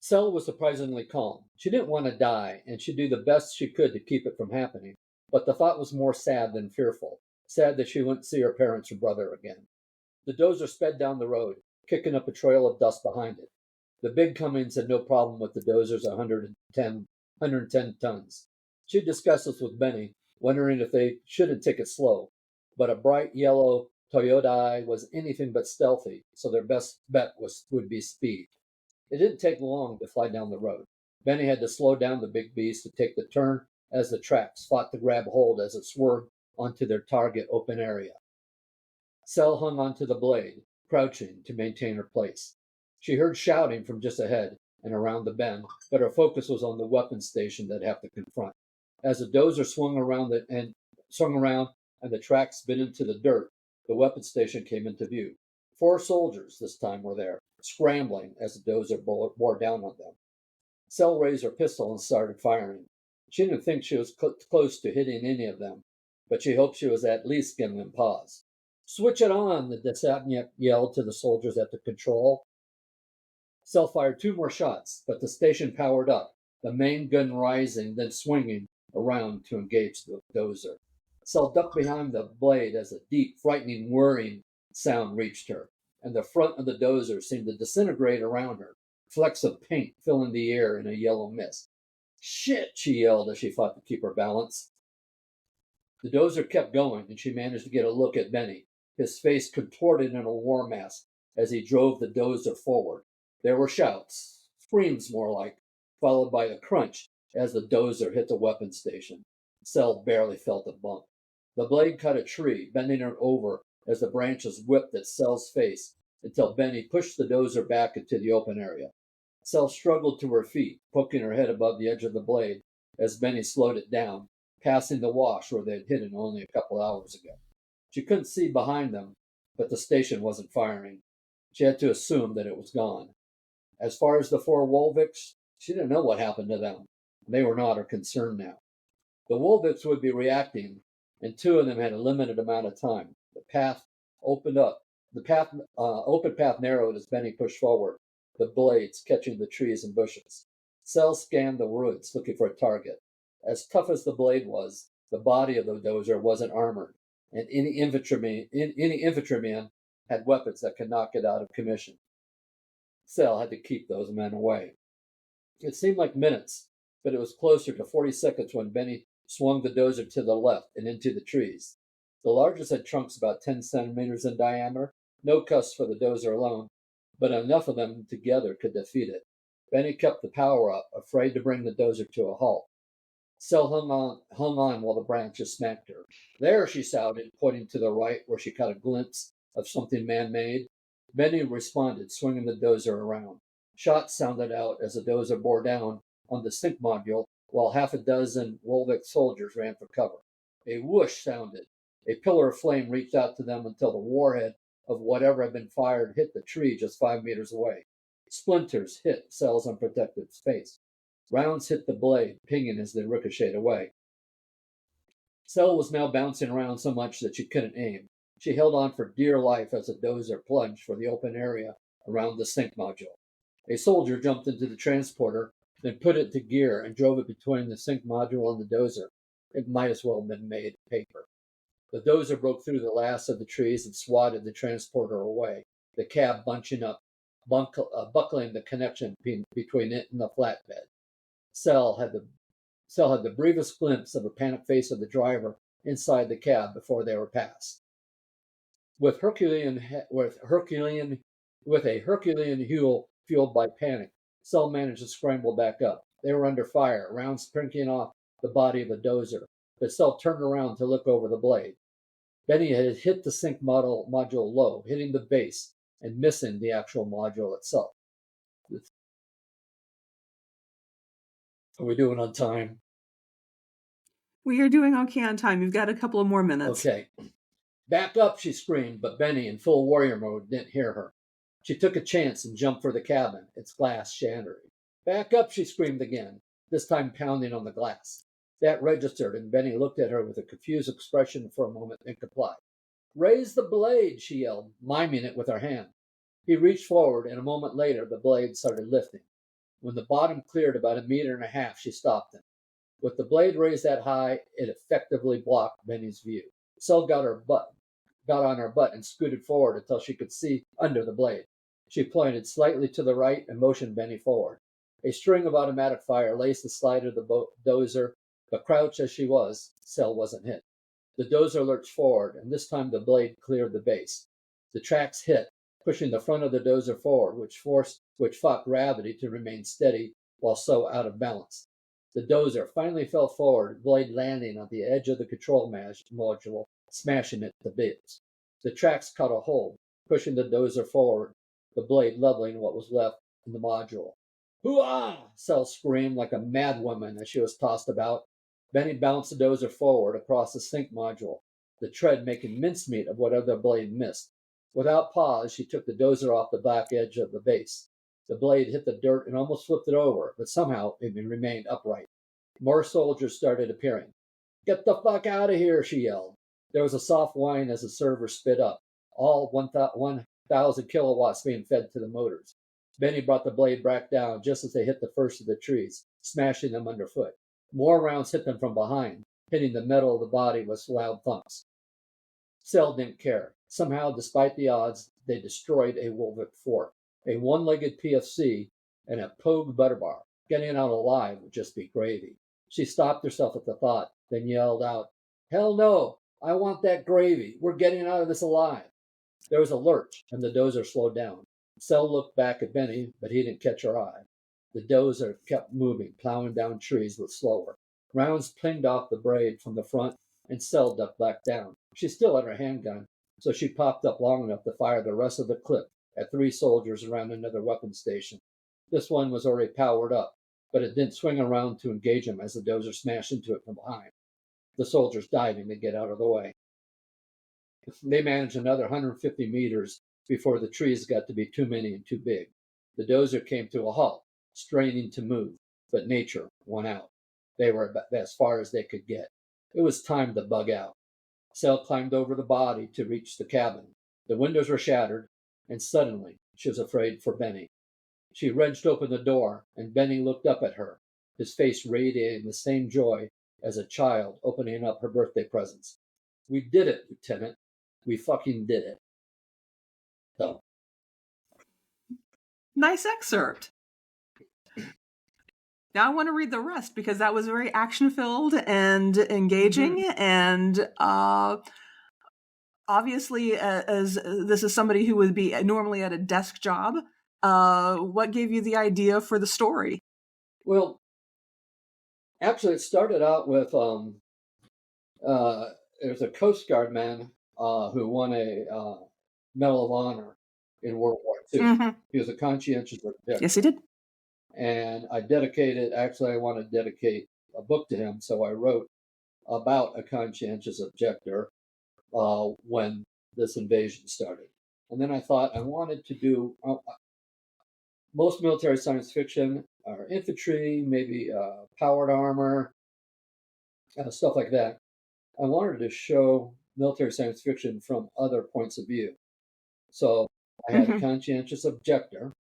Cell was surprisingly calm. She didn't want to die, and she'd do the best she could to keep it from happening. But the thought was more sad than fearful. Sad that she wouldn't see her parents or brother again. The dozer sped down the road, kicking up a trail of dust behind it. The big Cummings had no problem with the dozer's 110 tons. She discussed this with Benny, wondering if they shouldn't take it slow. But a bright yellow Toyota was anything but stealthy, so their best bet would be speed. It didn't take long to fly down the road. Benny had to slow down the big beast to take the turn as the tracks fought to grab hold as it swerved onto their target open area. Cell hung onto the blade, crouching to maintain her place. She heard shouting from just ahead and around the bend, but her focus was on the weapons station they'd have to confront. As the dozer swung around and the tracks spit into the dirt, the weapons station came into view. 4 soldiers this time were there, scrambling as the dozer bore down on them. Cell raised her pistol and started firing. She didn't think she was close to hitting any of them, but she hoped she was at least giving them pause. "Switch it on," the Desatnik yelled to the soldiers at the control. Cell fired 2 more shots, but the station powered up, the main gun rising, then swinging around to engage the dozer. Cell ducked behind the blade as a deep, frightening, whirring sound reached her, and the front of the dozer seemed to disintegrate around her, flecks of paint filling the air in a yellow mist. "Shit!" she yelled as she fought to keep her balance. The dozer kept going, and she managed to get a look at Benny, his face contorted in a war mask as he drove the dozer forward. There were shouts, screams more like, followed by a crunch as the dozer hit the weapons station. Cell barely felt a bump. The blade cut a tree, bending it over as the branches whipped at Cell's face until Benny pushed the dozer back into the open area. Cell struggled to her feet, poking her head above the edge of the blade as Benny slowed it down, passing the wash where they had hidden only a couple hours ago. She couldn't see behind them, but the station wasn't firing. She had to assume that it was gone. As far as the 4 Wolviks, she didn't know what happened to them. They were not her concern now. The Wolviks would be reacting, and 2 of them had a limited amount of time. The path opened up. The open path narrowed as Benny pushed forward, the blades catching the trees and bushes. Cell scanned the woods, looking for a target. As tough as the blade was, the body of the dozer wasn't armored, and any infantryman had weapons that could knock it out of commission. Cell had to keep those men away. It seemed like minutes, but it was closer to 40 seconds when Benny swung the dozer to the left and into the trees. The largest had trunks about 10 centimeters in diameter, no cuts for the dozer alone, but enough of them together could defeat it. Benny kept the power up, afraid to bring the dozer to a halt. Cell hung on while the branches smacked her. "There," she shouted, pointing to the right where she caught a glimpse of something man-made. Benny responded, swinging the dozer around. Shots sounded out as the dozer bore down on the sync module, while half a dozen Wolvik soldiers ran for cover. A whoosh sounded. A pillar of flame reached out to them until the warhead of whatever had been fired hit the tree just 5 meters away. Splinters hit Cell's unprotected face. Rounds hit the blade, pinging as they ricocheted away. Cell was now bouncing around so much that she couldn't aim. She held on for dear life as the dozer plunged for the open area around the sync module. A soldier jumped into the transporter, then put it to gear and drove it between the sync module and the dozer. It might as well have been made of paper. The dozer broke through the last of the trees and swatted the transporter away, the cab bunching up, buckling the connection between it and the flatbed. Cell had the briefest glimpse of the panicked face of the driver inside the cab before they were passed. With a Herculean hue fueled by panic, Cell managed to scramble back up. They were under fire, rounds prinking off the body of the dozer, but Cell turned around to look over the blade. Benny had hit the sync module low, hitting the base and missing the actual module itself. Are we doing on time? We are doing okay on time. You've got a couple of more minutes. Okay. "Back up," she screamed, but Benny, in full warrior mode, didn't hear her. She took a chance and jumped for the cabin, its glass shattering. "Back up," she screamed again, this time pounding on the glass. That registered, and Benny looked at her with a confused expression for a moment and complied. "Raise the blade," she yelled, miming it with her hand. He reached forward, and a moment later the blade started lifting. When the bottom cleared about 1.5 meters, she stopped him. With the blade raised that high, it effectively blocked Benny's view. Cell got on her butt and scooted forward until she could see under the blade. She pointed slightly to the right and motioned Benny forward. A string of automatic fire laced the slide of the dozer, but crouched as she was, Cell wasn't hit. The dozer lurched forward, and this time the blade cleared the base. The tracks hit, pushing the front of the dozer forward, which fought gravity to remain steady while so out of balance. The dozer finally fell forward, blade landing on the edge of the control module, smashing it to bits. The tracks caught a hold, pushing the dozer forward, the blade leveling what was left in the module. "Hoo-ah!" Cell screamed like a madwoman as she was tossed about. Benny bounced the dozer forward across the sync module, the tread making mincemeat of whatever the blade missed. Without pause, she took the dozer off the back edge of the base. The blade hit the dirt and almost flipped it over, but somehow it remained upright. More soldiers started appearing. "Get the fuck out of here," she yelled. There was a soft whine as the server sped up, all 1,000 kilowatts being fed to the motors. Benny brought the blade back down just as they hit the first of the trees, smashing them underfoot. More rounds hit them from behind, hitting the metal of the body with loud thumps. Cell didn't care. Somehow, despite the odds, they destroyed a Wolvik fort, a one-legged PFC, and a Pogue butter bar. Getting out alive would just be gravy. She stopped herself at the thought, then yelled out, "Hell no! I want that gravy. We're getting out of this alive." There was a lurch, and the dozer slowed down. Cell looked back at Benny, but he didn't catch her eye. The dozer kept moving, plowing down trees with slower. Rounds pinged off the braid from the front, and Cell ducked back down. She still had her handgun, so she popped up long enough to fire the rest of the clip at 3 soldiers around another weapon station. This one was already powered up, but it didn't swing around to engage him as the dozer smashed into it from behind. The soldiers diving to get out of the way. They managed another 150 meters before the trees got to be too many and too big. The dozer came to a halt, straining to move, but nature won out. They were as far as they could get. It was time to bug out. Cell climbed over the body to reach the cabin. The windows were shattered, and suddenly she was afraid for Benny. She wrenched open the door, and Benny looked up at her, his face radiating the same joy as a child opening up her birthday presents. "We did it, Lieutenant. We fucking did it." So. Nice excerpt. Now I want to read the rest because that was very action-filled and engaging, and obviously, as this is somebody who would be normally at a desk job, what gave you the idea for the story? Well, actually, it started out with there's a Coast Guard man who won a Medal of Honor in World War II. Mm-hmm. He was a conscientious objector. Yes, he did. And I want to dedicate a book to him, so I wrote about a conscientious objector when this invasion started. And then I thought I wanted to do, most military science fiction are infantry, maybe powered armor, stuff like that. I wanted to show military science fiction from other points of view. So I had a conscientious objector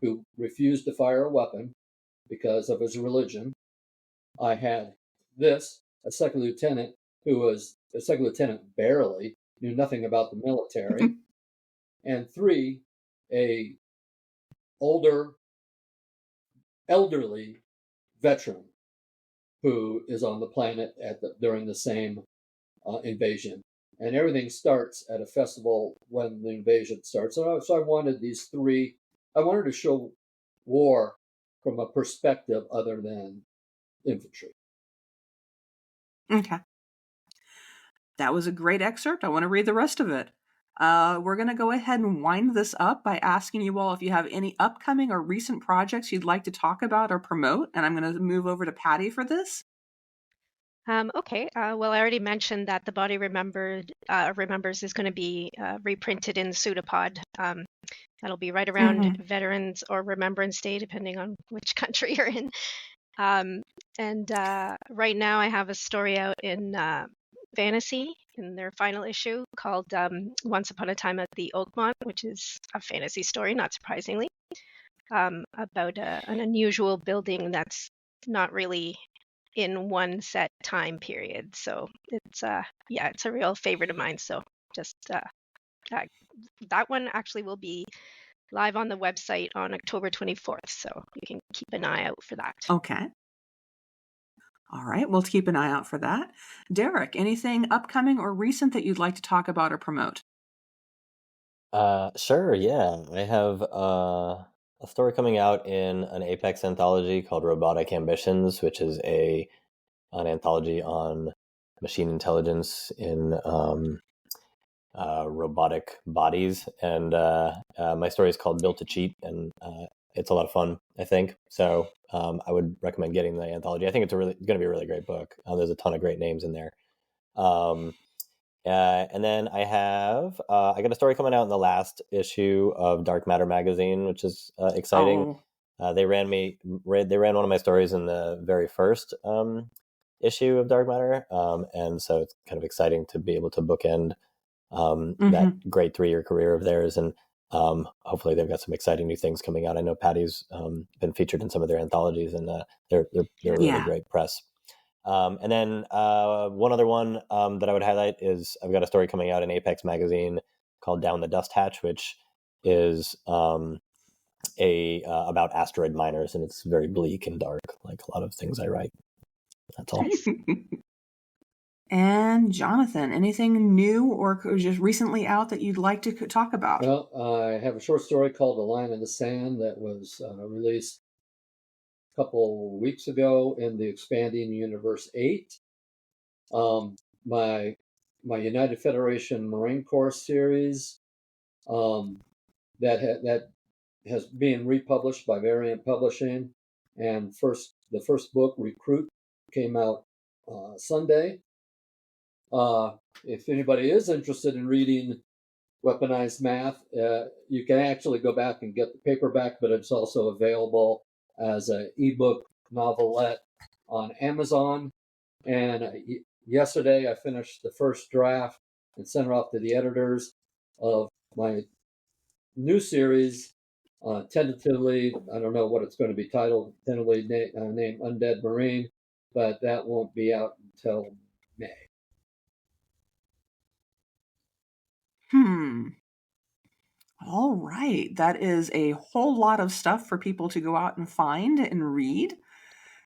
who refused to fire a weapon because of his religion. I had a second lieutenant who was a second lieutenant barely, knew nothing about the military. And 3, a elderly veteran who is on the planet during the same invasion. And everything starts at a festival when the invasion starts. So I wanted these 3. I wanted to show war from a perspective other than infantry. Okay. That was a great excerpt. I want to read the rest of it. We're going to go ahead and wind this up by asking you all if you have any upcoming or recent projects you'd like to talk about or promote. And I'm going to move over to Patty for this. Okay. Well, I already mentioned that The Body Remembers is going to be reprinted in Pseudopod. That'll be right around Veterans or Remembrance Day, depending on which country you're in. And right now I have a story out in Fantasy in their final issue called Once Upon a Time at the Oakmont, which is a fantasy story, not surprisingly, about an unusual building that's not really in one set time period. So it's a real favorite of mine. So just that one actually will be live on the website on October 24th. So you can keep an eye out for that. Okay. All right. We'll keep an eye out for that. Derek, anything upcoming or recent that you'd like to talk about or promote? Sure. Yeah. I have a story coming out in an Apex anthology called Robotic Ambitions, which is an anthology on machine intelligence in robotic bodies. And my story is called Built to Cheat, and it's a lot of fun, I think. So I would recommend getting the anthology. I think it's going to be a really great book. There's a ton of great names in there. And then I got a story coming out in the last issue of Dark Matter magazine, which is exciting. They ran one of my stories in the very first issue of Dark Matter, and so it's kind of exciting to be able to bookend that great 3-year career of theirs. And Hopefully they've got some exciting new things coming out. I know Patty's been featured in some of their anthologies, and they're really great press. And then one other one that I would highlight is I've got a story coming out in Apex magazine called Down the Dust Hatch, which is about asteroid miners, and it's very bleak and dark, like a lot of things I write. That's all. Nice. And Jonathan, anything new or just recently out that you'd like to talk about? Well, I have a short story called "A Line in the Sand" that was released a couple weeks ago in the Expanding Universe 8. My United Federation Marine Corps series that has been republished by Variant Publishing, and the first book, Recruit, came out Sunday. If anybody is interested in reading Weaponized Math, you can actually go back and get the paperback, but it's also available as an ebook novelette on Amazon. And yesterday I finished the first draft and sent it off to the editors of my new series, tentatively, I don't know what it's going to be titled, tentatively named Undead Marine, but that won't be out until May. All right. That is a whole lot of stuff for people to go out and find and read.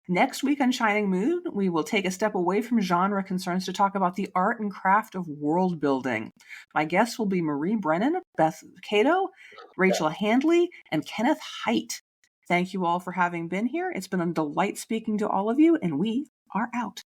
Next week on Shining Moon, we will take a step away from genre concerns to talk about the art and craft of world building. My guests will be Marie Brennan, Beth Cato, Rachel Handley, and Kenneth Haidt. Thank you all for having been here. It's been a delight speaking to all of you, and we are out.